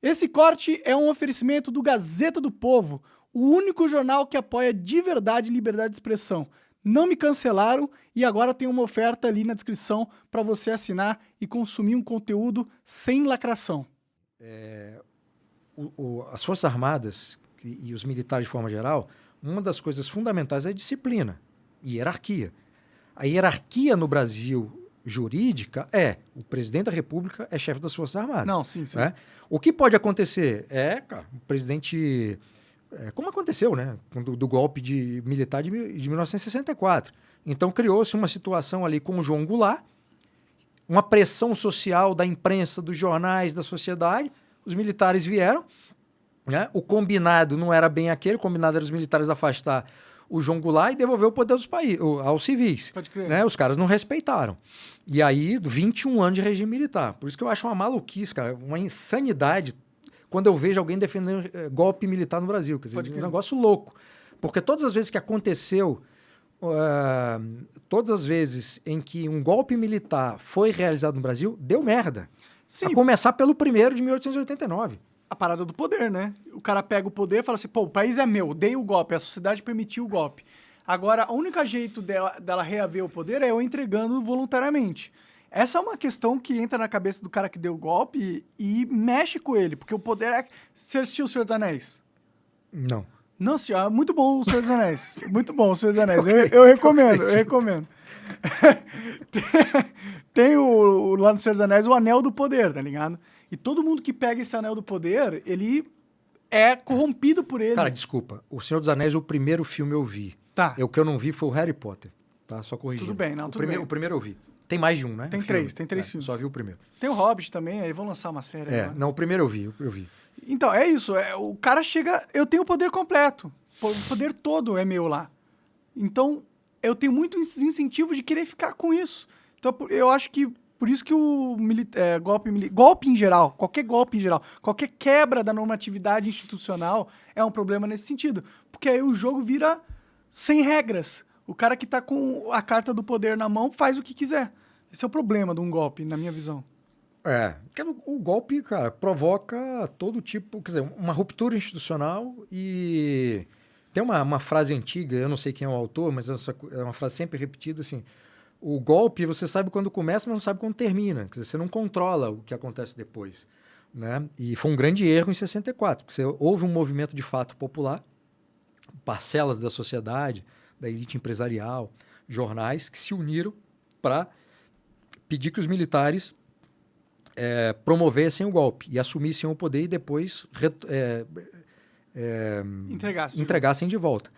Esse corte é um oferecimento do Gazeta do Povo, o único jornal que apoia de verdade liberdade de expressão. Não me cancelaram e agora tem uma oferta ali na descrição para você assinar e consumir um conteúdo sem lacração. As Forças Armadas e os militares de forma geral, uma das coisas fundamentais é a disciplina e hierarquia. A hierarquia no Brasil jurídica o presidente da República é chefe das Forças Armadas. Não, sim. Né? O que pode acontecer cara, o presidente... como aconteceu, né? Do golpe militar de 1964. Então criou-se uma situação ali com o João Goulart, uma pressão social da imprensa, dos jornais, da sociedade. Os militares vieram, né? O combinado não era bem aquele, o combinado era os militares afastar o João Goulart e devolver o poder aos civis. Pode crer. Né? Os caras não respeitaram. E aí, 21 anos de regime militar. Por isso que eu acho uma maluquice, cara, uma insanidade quando eu vejo alguém defendendo golpe militar no Brasil. Quer dizer, um negócio louco. Porque todas as vezes que aconteceu, todas as vezes em que um golpe militar foi realizado no Brasil, deu merda. Sim. A começar pelo primeiro de 1889. A parada do poder, né? O cara pega o poder e fala assim, pô, o país é meu, dei o golpe, a sociedade permitiu o golpe. Agora, o único jeito dela reaver o poder é eu entregando voluntariamente. Essa é uma questão que entra na cabeça do cara que deu o golpe e mexe com ele, porque o poder é... Você assistiu O Senhor dos Anéis? Não. Não, senhor, muito bom O Senhor dos Anéis. Muito bom O Senhor dos Anéis. Eu recomendo. Tem lá no Senhor dos Anéis o Anel do Poder, tá ligado? E todo mundo que pega esse Anel do Poder, ele é corrompido por ele. Cara, desculpa. O Senhor dos Anéis, o primeiro filme eu vi. Tá. O que eu não vi foi o Harry Potter. Tá? Só corrigindo. Tudo bem, não, tudo bem. O primeiro eu vi. Tem mais de um, né? Tem três filmes. Só vi o primeiro. Tem o Hobbit também, aí vão lançar uma série agora. Não, o primeiro eu vi. Então, é isso. O cara chega... Eu tenho o poder completo. O poder todo é meu lá. Então, eu tenho muito incentivo de querer ficar com isso. Então, eu acho que por isso que o golpe em geral, qualquer golpe em geral, qualquer quebra da normatividade institucional é um problema nesse sentido. Porque aí o jogo vira sem regras. O cara que tá com a carta do poder na mão faz o que quiser. Esse é o problema de um golpe, na minha visão. O golpe, cara, provoca todo tipo, quer dizer, uma ruptura institucional e... Tem uma frase antiga, eu não sei quem é o autor, mas é uma frase sempre repetida, assim, o golpe você sabe quando começa, mas não sabe quando termina. Quer dizer, você não controla o que acontece depois. Né? E foi um grande erro em 64, porque houve um movimento de fato popular, parcelas da sociedade, da elite empresarial, jornais, que se uniram para pedir que os militares promovessem o golpe e assumissem o poder e depois entregassem de volta.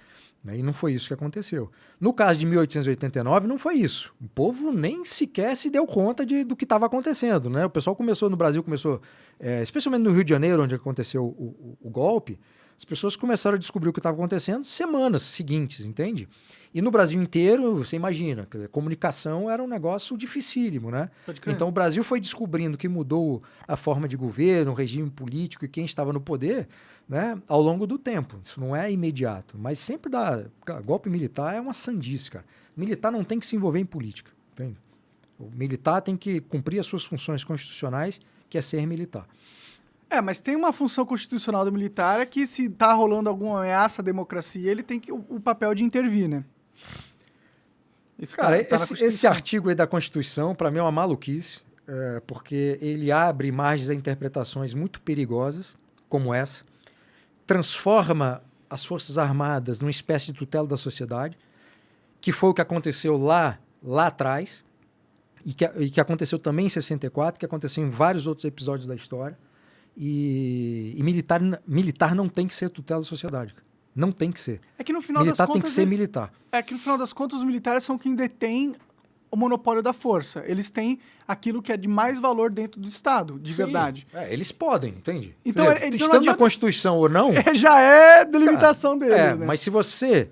E não foi isso que aconteceu. No caso de 1889, não foi isso. O povo nem sequer se deu conta do que estava acontecendo. Né? O pessoal no Brasil começou, especialmente no Rio de Janeiro, onde aconteceu o golpe, as pessoas começaram a descobrir o que estava acontecendo semanas seguintes, entende? E no Brasil inteiro, você imagina, quer dizer, comunicação era um negócio dificílimo, né? Então o Brasil foi descobrindo que mudou a forma de governo, o regime político e quem estava no poder, né, ao longo do tempo. Isso não é imediato, mas sempre golpe militar é uma sandice, cara. Militar não tem que se envolver em política, entende? O militar tem que cumprir as suas funções constitucionais, que é ser militar. Mas tem uma função constitucional do militar que se tá rolando alguma ameaça à democracia, ele tem o papel de intervir, né? Isso cara, esse artigo aí da Constituição, para mim, é uma maluquice, porque ele abre margens a interpretações muito perigosas, como essa, transforma as Forças Armadas numa espécie de tutela da sociedade, que foi o que aconteceu lá atrás, e que aconteceu também em 64, que aconteceu em vários outros episódios da história. E militar não tem que ser tutela da sociedade. Não tem que ser. É que no final militar das contas, tem que ser militar. É que no final das contas os militares são quem detém o monopólio da força. Eles têm aquilo que é de mais valor dentro do Estado, de verdade. Eles podem, entende? Então, estando na Constituição ou não... já é delimitação deles, né? Mas se você,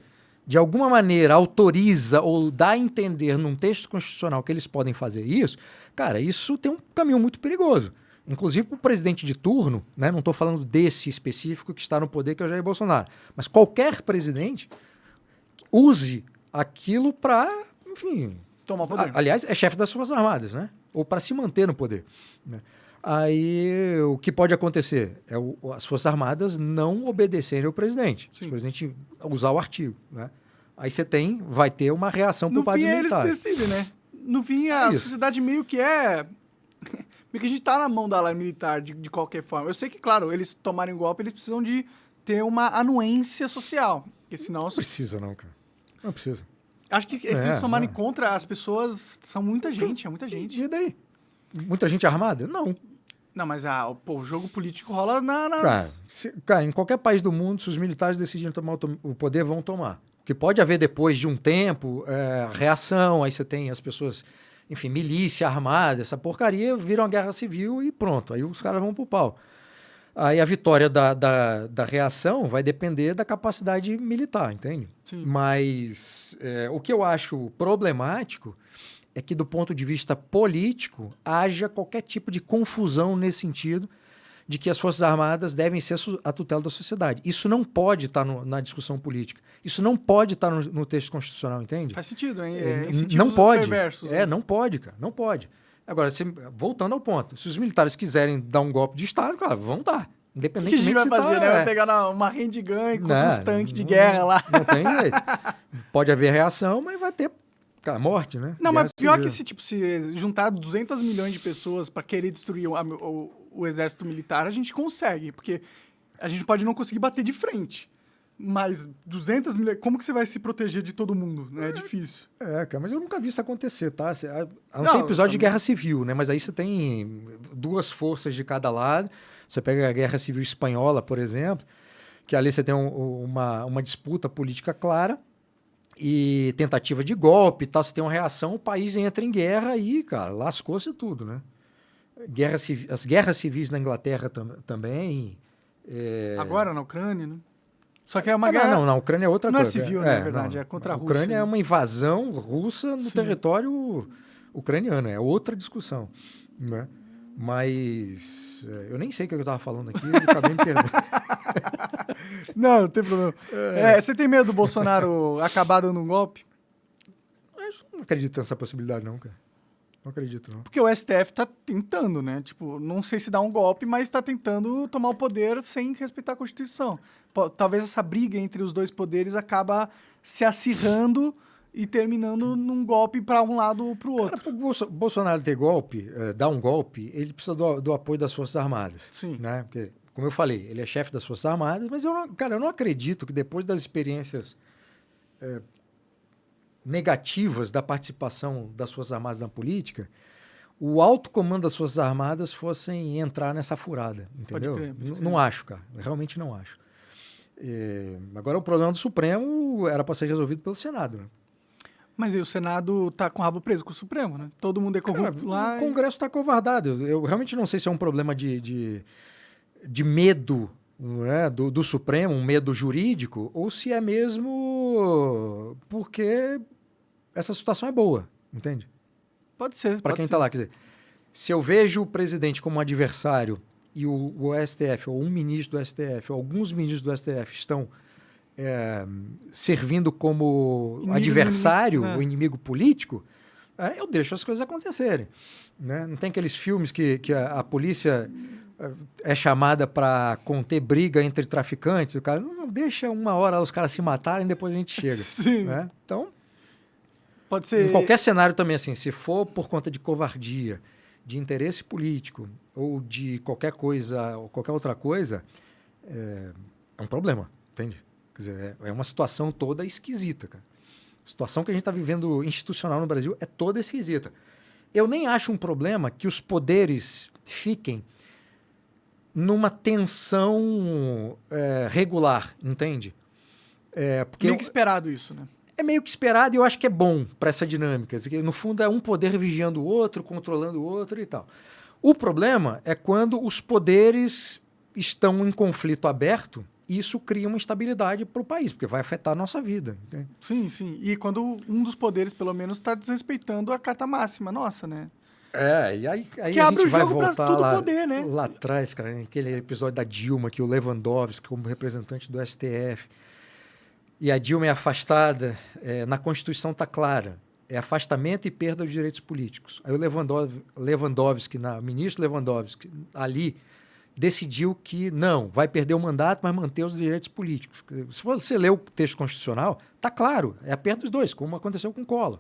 de alguma maneira, autoriza ou dá a entender num texto constitucional que eles podem fazer isso, cara, isso tem um caminho muito perigoso. Inclusive para o presidente de turno, né? Não estou falando desse específico que está no poder, que é o Jair Bolsonaro, mas qualquer presidente use aquilo para, enfim... Tomar poder. Aliás, é chefe das Forças Armadas, né? Ou para se manter no poder. Né? Aí o que pode acontecer é as Forças Armadas não obedecerem ao presidente. Se o presidente usar o artigo, né? Aí vai ter uma reação por parte militar. militar. No fim, eles decidem, né? No fim, a sociedade meio que é... Meio que a gente tá na mão da ala militar, de qualquer forma. Eu sei que, claro, eles tomarem golpe, eles precisam de ter uma anuência social. Porque senão... Não precisa, não, cara. Não precisa. Acho que se eles tomarem contra, as pessoas são muita gente, é muita gente. E daí? Muita gente armada? Não. Não, mas o jogo político rola nas... Cara, em qualquer país do mundo, se os militares decidirem tomar o poder, vão tomar. O que pode haver depois de um tempo, reação, aí você tem as pessoas, enfim, milícia armada, essa porcaria, vira uma guerra civil e pronto, aí os caras vão pro pau. Aí a vitória da reação vai depender da capacidade militar, entende? Sim. Mas o que eu acho problemático é que, do ponto de vista político, haja qualquer tipo de confusão nesse sentido de que as Forças Armadas devem ser a tutela da sociedade. Isso não pode estar na discussão política. Isso não pode estar no texto constitucional, entende? Faz sentido, hein? Não pode. Perversos, né? Não pode, cara. Não pode. Agora, voltando ao ponto, se os militares quiserem dar um golpe de Estado, cara, vão dar. Independentemente o que a gente vai fazer, né? Vai pegar uma handgun contra uns tanques de guerra lá. Não tem jeito. Pode haver reação, mas vai ter... Cara, morte, né? Não, mas pior que se juntar 200 milhões de pessoas para querer destruir o exército militar, a gente consegue, porque a gente pode não conseguir bater de frente. Mas 200 milhões... Como que você vai se proteger de todo mundo? É difícil. Cara, mas eu nunca vi isso acontecer, tá? A não ser episódio de guerra civil, né? Mas aí você tem duas forças de cada lado. Você pega a Guerra Civil Espanhola, por exemplo, que ali você tem uma disputa política clara, e tentativa de golpe e tal, você tem uma reação, o país entra em guerra e, cara, lascou-se tudo, né? As guerras civis na Inglaterra também. Agora na Ucrânia, né? Só que é uma guerra... Não, na Ucrânia é outra coisa. Não é civil, na verdade, é contra a Rússia. A Ucrânia é uma invasão russa no território ucraniano, é outra discussão, né? Mas eu nem sei o que eu estava falando aqui, eu acabei me perdendo. Não tem problema. Você tem medo do Bolsonaro acabar dando um golpe? Eu não acredito nessa possibilidade, não, cara. Não acredito, não. Porque o STF tá tentando, né? Tipo, não sei se dá um golpe, mas tá tentando tomar o poder sem respeitar a Constituição. Talvez essa briga entre os dois poderes acaba se acirrando e terminando num golpe para um lado ou para o outro. Cara, para o Bolsonaro ter golpe, dar um golpe, ele precisa do apoio das Forças Armadas. Sim. Né? Porque, como eu falei, ele é chefe das Forças Armadas, mas eu não acredito que depois das experiências negativas da participação das Forças Armadas na política, o alto comando das Forças Armadas fossem entrar nessa furada, entendeu? Pode crer. Não acho, cara. Realmente não acho. Agora, o problema do Supremo era para ser resolvido pelo Senado, né? Mas aí o Senado tá com o rabo preso com o Supremo, né? Todo mundo é corrupto lá. O Congresso está covardado. Eu realmente não sei se é um problema de medo, né, do Supremo, um medo jurídico, ou se é mesmo porque essa situação é boa, entende? Pode ser. Para quem está lá. Quer dizer, se eu vejo o presidente como um adversário e o STF, ou um ministro do STF, ou alguns ministros do STF estão servindo como adversário, ou inimigo político, eu deixo as coisas acontecerem. Né? Não tem aqueles filmes que a polícia é chamada para conter briga entre traficantes, o cara não deixa uma hora os caras se matarem, depois a gente chega. Sim. Né? Então, pode ser... em qualquer cenário também, assim, se for por conta de covardia, de interesse político, ou de qualquer coisa, ou qualquer outra coisa, é um problema, entende? Quer dizer, é uma situação toda esquisita, cara. A situação que a gente está vivendo institucional no Brasil é toda esquisita. Eu nem acho um problema que os poderes fiquem numa tensão regular, entende? Porque meio que esperado isso, né? É meio que esperado e eu acho que é bom para essa dinâmica. No fundo, é um poder vigiando o outro, controlando o outro e tal. O problema é quando os poderes estão em conflito aberto. Isso cria uma instabilidade para o país, porque vai afetar a nossa vida. Entende? Sim, sim. E quando um dos poderes, pelo menos, está desrespeitando a carta máxima nossa, né? E aí que a gente abre o vai jogo voltar para todo lá, poder, né? Lá atrás, cara, naquele episódio da Dilma, que o Lewandowski, como representante do STF, e a Dilma é afastada, na Constituição está clara, é afastamento e perda dos direitos políticos. Aí o Lewandowski, ministro Lewandowski, ali decidiu que não, vai perder o mandato, mas manter os direitos políticos. Se você ler o texto constitucional, está claro, é a perda dos dois, como aconteceu com o Collor.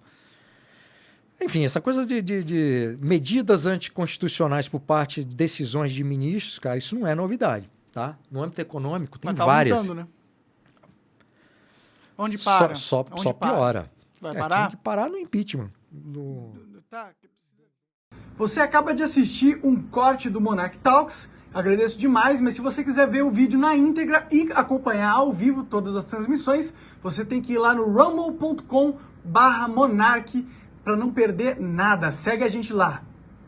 Enfim, essa coisa de medidas anticonstitucionais por parte de decisões de ministros, cara, isso não é novidade, tá? No âmbito econômico tem várias. Aumentando, né? Onde para? Só Para? piora. Vai parar? Tinha que parar no impeachment. Você acaba de assistir um corte do Monarch Talks. Agradeço demais, mas se você quiser ver o vídeo na íntegra e acompanhar ao vivo todas as transmissões, você tem que ir lá no rumble.com/monarch para não perder nada. Segue a gente lá.